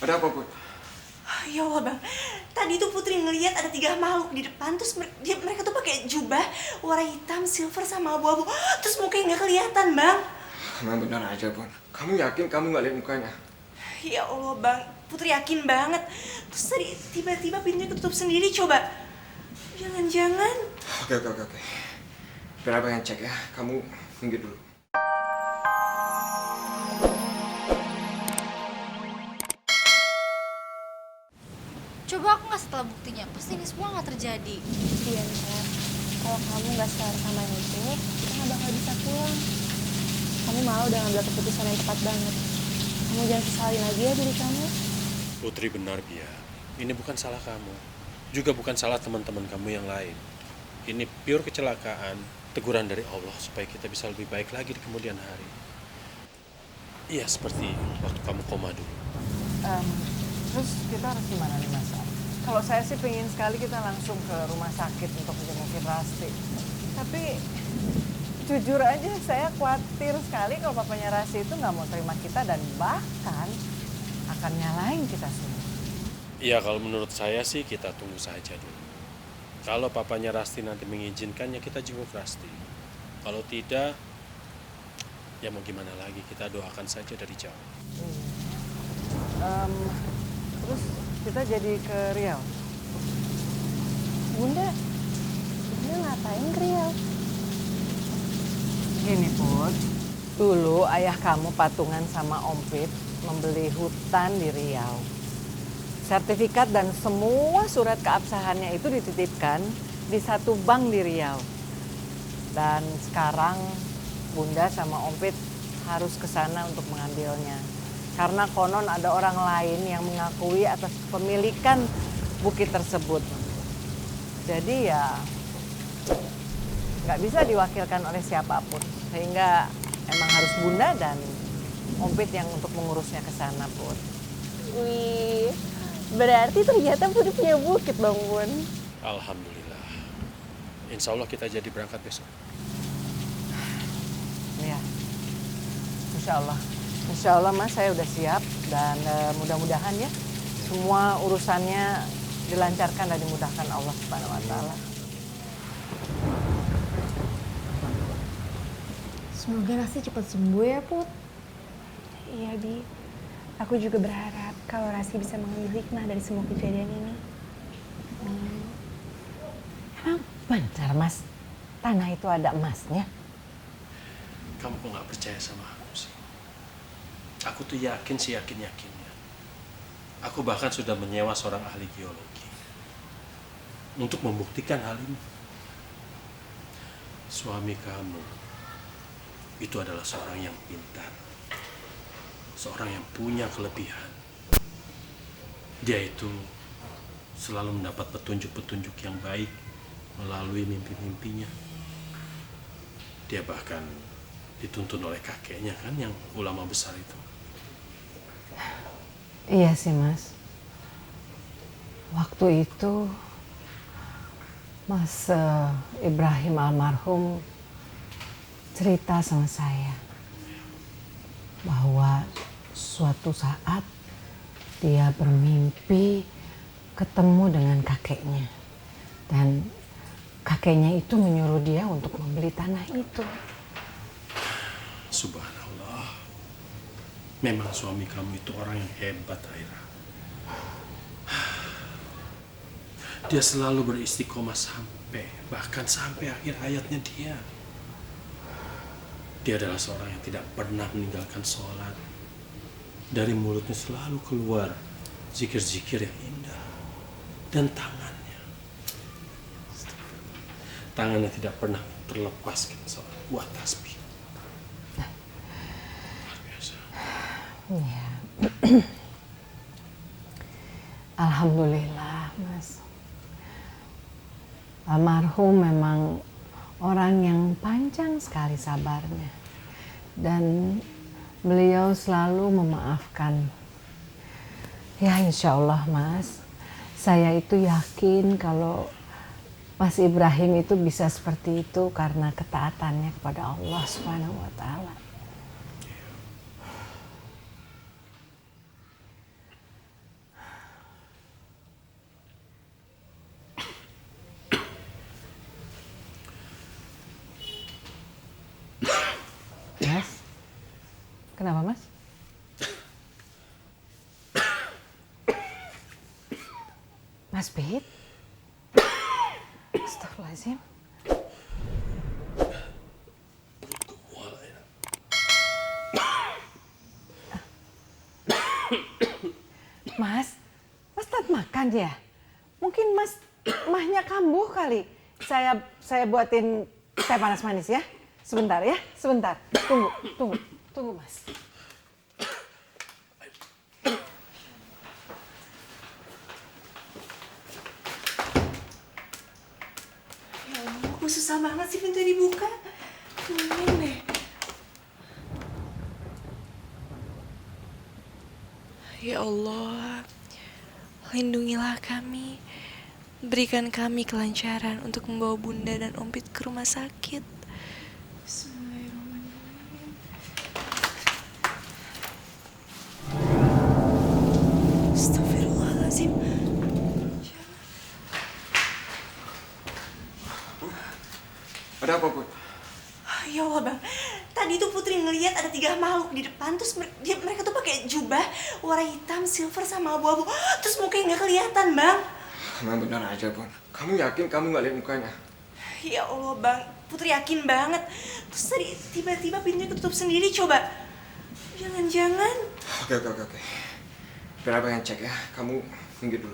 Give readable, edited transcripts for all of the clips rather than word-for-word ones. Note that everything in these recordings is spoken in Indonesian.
Ada apa, Put? Ya Allah bang, tadi tuh Putri ngeliat ada 3 makhluk di depan. Terus mereka tuh pakai jubah warna hitam, silver sama abu-abu. Terus mukanya nggak kelihatan bang. Emang benar aja, Put. Kamu yakin kamu nggak lihat mukanya? Ya Allah bang, Putri yakin banget. Terus tadi tiba-tiba pintunya ketutup sendiri, coba. Jangan-jangan. Oke. Biar apa yang cek ya. Kamu minggir dulu. Coba aku ngasih tau buktinya, pasti ini semua nggak terjadi. Iya Nisa, kalau kamu nggak sekarang sama itu, kita nggak bakal bisa pulang. Kamu mau udah ngambil keputusan yang tepat banget. Kamu jangan sesalin lagi ya diri kamu. Putri benar, Bia. Ini bukan salah kamu. Juga bukan salah teman-teman kamu yang lain. Ini pure kecelakaan, teguran dari Allah supaya kita bisa lebih baik lagi di kemudian hari. Iya, seperti waktu kamu koma dulu. Terus kita harus gimana nih Mas? Kalau saya sih pengen sekali kita langsung ke rumah sakit untuk menjengukin Rasti. Tapi jujur aja saya khawatir sekali kalau papanya Rasti itu nggak mau terima kita dan bahkan akan nyalain kita semua. Iya, kalau menurut saya sih kita tunggu saja dulu. Kalau papanya Rasti nanti mengizinkannya, kita jenguk Rasti. Kalau tidak, ya mau gimana lagi, kita doakan saja dari jauh. Terus kita jadi ke Riau. Bunda ngapain ke Riau? Gini Put, dulu ayah kamu patungan sama Om Pit membeli hutan di Riau. Sertifikat dan semua surat keabsahannya itu dititipkan di satu bank di Riau. Dan sekarang Bunda sama Om Pit harus ke sana untuk mengambilnya. Karena konon ada orang lain yang mengakui atas kepemilikan bukit tersebut. Jadi ya nggak bisa diwakilkan oleh siapapun. Sehingga emang harus Bunda dan Om Pit yang untuk mengurusnya ke sana, Pun. Wih, berarti ternyata Bunda punya bukit dong, Bun. Alhamdulillah. Insya Allah kita jadi berangkat besok. Iya, Insya Allah Mas, saya udah siap dan mudah-mudahan ya semua urusannya dilancarkan dan dimudahkan Allah Subhanahu Wa Taala. Semoga Rasti cepat sembuh ya, Put. Iya, Bi. Aku juga berharap kalau Rasti bisa mengambil hikmah dari semua kejadian ini. Emang benar Mas, tanah itu ada emasnya? Kamu kok nggak percaya sama aku sih? Aku tuh yakin sih, yakin-yakinnya. Aku bahkan sudah menyewa seorang ahli geologi untuk membuktikan hal ini. Suami kamu itu adalah seorang yang pintar, seorang yang punya kelebihan. Dia itu selalu mendapat petunjuk-petunjuk yang baik melalui mimpi-mimpinya. Dia bahkan dituntun oleh kakeknya kan, yang ulama besar itu. Iya sih Mas. Waktu itu Mas Ibrahim almarhum cerita sama saya bahwa suatu saat dia bermimpi ketemu dengan kakeknya dan kakeknya itu menyuruh dia untuk membeli tanah itu. Subhanallah. Memang suami kamu itu orang yang hebat, Aira. Dia selalu beristiqomah bahkan sampai akhir hayatnya dia. Dia adalah seorang yang tidak pernah meninggalkan sholat. Dari mulutnya selalu keluar zikir-zikir yang indah. Dan tangannya tidak pernah terlepas buat tasbih. Luar biasa. Ya. Alhamdulillah Mas. Almarhum memang orang yang panjang sekali sabarnya. Dan beliau selalu memaafkan. Ya insya Allah Mas. Saya itu yakin kalau Mas Ibrahim itu bisa seperti itu karena ketaatannya kepada Allah Subhanahu Wa Taala. Kenapa, Mas? Mas Pit? Astagfirullahaladzim. Mas tak makan ya? Mungkin Mas mahnya kambuh kali. Saya buatin teh panas manis ya. Sebentar ya, sebentar. Tunggu Mas. Ya Allah, kok susah banget sih pintu dibuka. Tungguin deh. Ya Allah, lindungilah kami. Berikan kami kelancaran untuk membawa Bunda dan Ompit ke rumah sakit. Bismillahirrahmanirrahim. Astagfirullahaladzim. Ada apa, Put? Ya Allah bang, tadi tuh Putri ngeliat ada 3 makhluk di depan. Terus mereka tuh pakai jubah warna hitam, silver sama abu-abu. Terus mukanya nggak kelihatan bang. Emang benar aja, Put. Kamu yakin kamu nggak lihat mukanya? Ya Allah bang, Putri yakin banget. Terus tadi tiba-tiba pintunya ketutup sendiri, coba. Jangan-jangan. Oke. Biar abang yang cek ya. Kamu minggir dulu.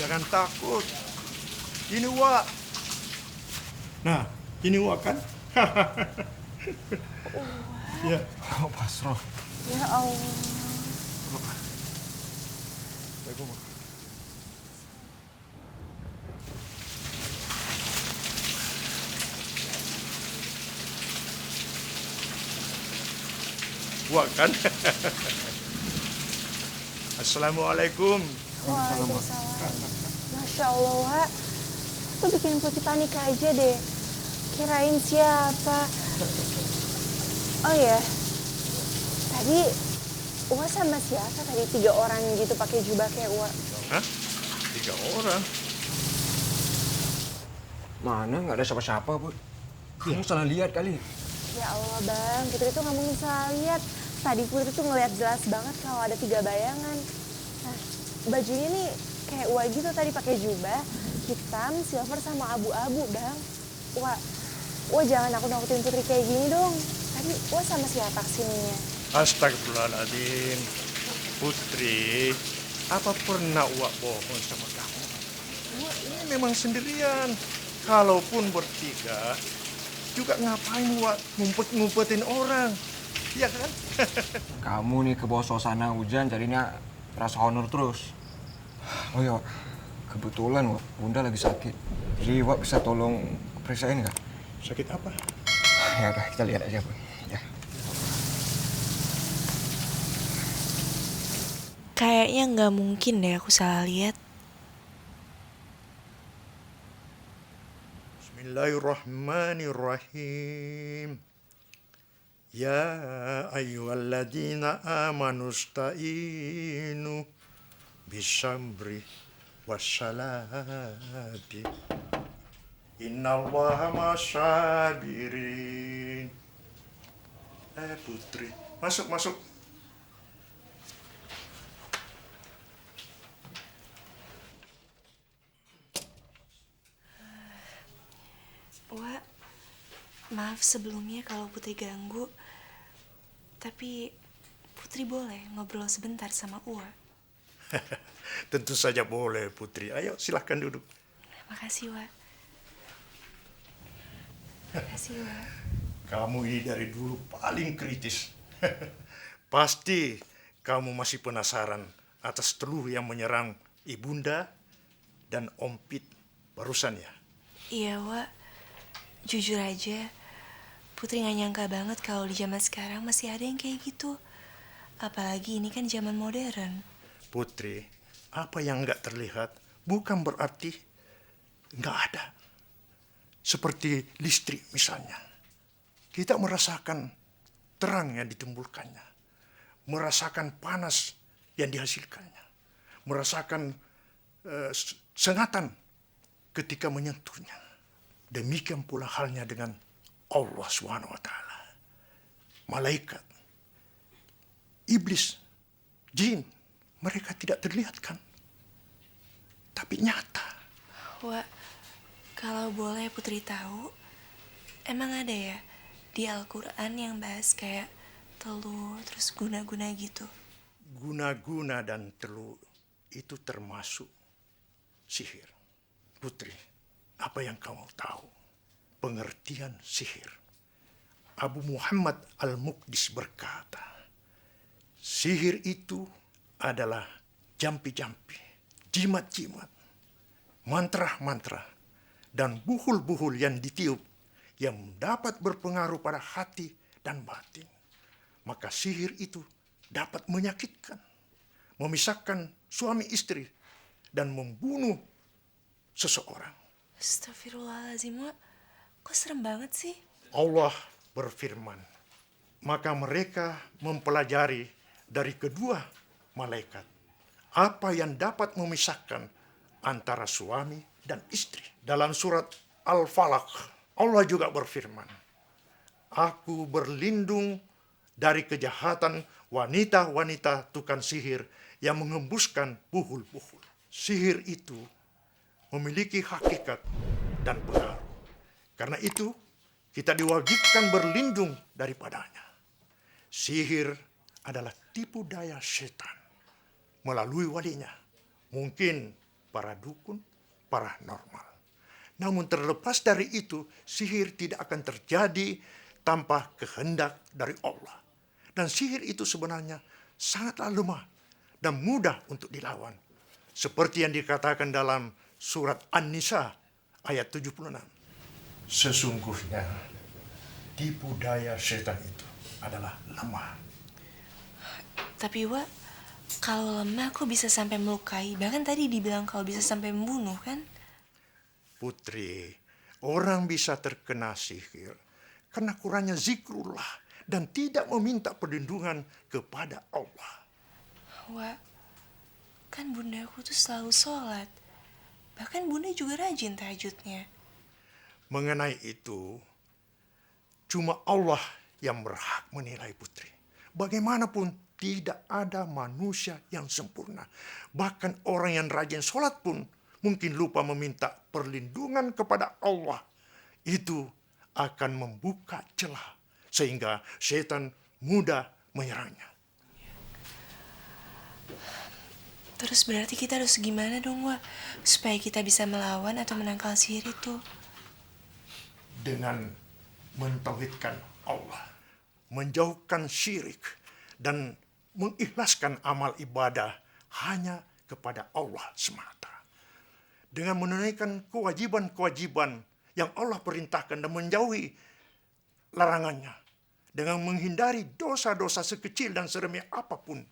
Jangan takut. Ini Wak. Nah, ini Wak kan? Ya. Oh, Pasrah. Ya Allah. Wak kan? Assalamualaikum. Waalaikumsalam. Masya Allah, Wak. Lu bikin Putri panik aja deh. Kirain siapa. Oh ya, tadi Wak sama siapa tadi? 3 orang gitu pakai jubah kayak Wak. Hah? 3 orang? Mana nggak ada siapa-siapa, Put. Kamu salah lihat kali. Ya Allah bang, Putri tuh nggak mungkin salah lihat. Tadi Putri tuh ngeliat jelas banget kalau ada 3 bayangan. Nah, bajunya nih kayak Wak gitu tadi pakai jubah hitam, silver sama abu-abu bang. Wak jangan nakut-nakutin Putri kayak gini dong. Tadi Wak sama siapa kesininya? Astagfirullahaladzim. Putri, apa pernah Wak bohong sama kamu? Wak ini memang sendirian. Kalaupun bertiga, juga ngapain Wak ngumpet-ngumpetin orang? Iya kan? Kamu nih ke bawah suasana hujan jadinya rasa honor terus. Oh iya, Wak. Kebetulan Wak, Bunda lagi sakit. Jadi Wak bisa tolong periksain nggak? Sakit apa? Ya udah, kita lihat aja, Put. Ya. Kayaknya nggak mungkin deh aku salah lihat. Bismillahirrahmanirrahim. Ya ayyuhalladzina amanu sta'inu bisabri wassalati. Innallaha ma'asabirin. Putri, masuk. Wak, maaf sebelumnya kalau Putri ganggu. Tapi Putri boleh ngobrol sebentar sama Uwa. Tentu saja boleh, Putri. Ayo, silahkan duduk. Makasih, Wak. Makasih, Wak. Kamu ini dari dulu paling kritis. Pasti kamu masih penasaran atas teluh yang menyerang Ibunda dan Ompit barusan ya? Iya, Wak. Jujur aja, Putri gak nyangka banget kalau di zaman sekarang masih ada yang kayak gitu. Apalagi ini kan zaman modern. Putri, apa yang nggak terlihat bukan berarti nggak ada. Seperti listrik misalnya. kita merasakan terang yang ditimbulkannya, merasakan panas yang dihasilkannya, merasakan sengatan ketika menyentuhnya. Demikian pula halnya dengan Allah SWT. Malaikat, iblis, jin, mereka tidak terlihatkan, tapi nyata. Wak, kalau boleh Putri tahu, emang ada ya di Al-Quran yang bahas kayak telur, terus guna-guna gitu? Guna-guna dan telu itu termasuk sihir. Putri, apa yang kamu tahu pengertian sihir? Abu Muhammad Al-Muqdis berkata, sihir itu adalah jampi-jampi, jimat-jimat, mantra-mantra, dan buhul-buhul yang ditiup yang dapat berpengaruh pada hati dan batin. Maka sihir itu dapat menyakitkan, memisahkan suami istri, dan membunuh seseorang. Astagfirullahaladzim, Wak. Kok serem banget sih? Allah berfirman, maka mereka mempelajari dari kedua malaikat apa yang dapat memisahkan antara suami dan istri. Dalam surat Al-Falaq, Allah juga berfirman, aku berlindung dari kejahatan wanita-wanita tukang sihir yang mengembuskan buhul-buhul. Sihir itu memiliki hakikat dan pengaruh. Karena itu, kita diwajibkan berlindung daripadanya. Sihir adalah tipu daya setan melalui walinya. Mungkin para dukun, paranormal. Namun terlepas dari itu, sihir tidak akan terjadi tanpa kehendak dari Allah. Dan sihir itu sebenarnya sangatlah lemah dan mudah untuk dilawan. Seperti yang dikatakan dalam surat An-Nisa ayat 76. Sesungguhnya tipu daya setan itu adalah lemah. Tapi Wak, kalau lemah kok bisa sampai melukai? Bahkan tadi dibilang kalau bisa sampai membunuh kan? Putri, orang bisa terkena sihir karena kurangnya zikrullah dan tidak meminta perlindungan kepada Allah. Wak, kan bundaku tuh selalu sholat. Bahkan bunda juga rajin tahajudnya. Mengenai itu, cuma Allah yang berhak menilai Putri. Bagaimanapun tidak ada manusia yang sempurna. Bahkan orang yang rajin sholat pun mungkin lupa meminta perlindungan kepada Allah. Itu akan membuka celah sehingga setan mudah menyerangnya. Terus berarti kita harus gimana dong, Wak? Supaya kita bisa melawan atau menangkal sihir itu? Dengan mentauhidkan Allah, menjauhkan syirik, dan mengikhlaskan amal ibadah hanya kepada Allah semata. Dengan menunaikan kewajiban-kewajiban yang Allah perintahkan dan menjauhi larangannya. Dengan menghindari dosa-dosa sekecil dan seremeh apapun.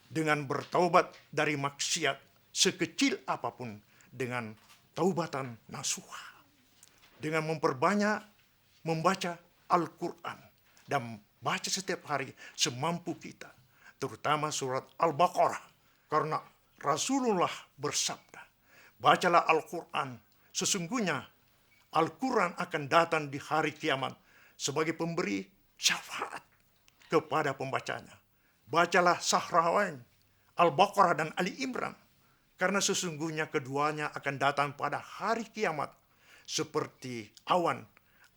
Dengan bertaubat dari maksiat sekecil apapun dengan taubatan nasuha. Dengan memperbanyak membaca Al-Quran dan baca setiap hari semampu kita, terutama surat Al-Baqarah, karena Rasulullah bersabda, bacalah Al-Quran, sesungguhnya Al-Quran akan datang di hari kiamat sebagai pemberi syafaat kepada pembacanya. Bacalah Sahrawain, Al-Baqarah dan Ali Imran, karena sesungguhnya keduanya akan datang pada hari kiamat seperti awan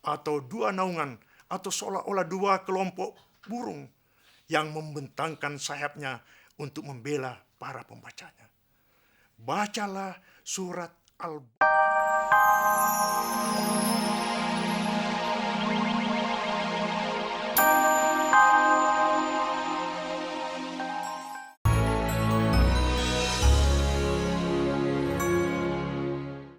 atau dua naungan atau seolah-olah dua kelompok burung yang membentangkan sayapnya untuk membela para pembacanya. Bacalah surat Al-Baqarah.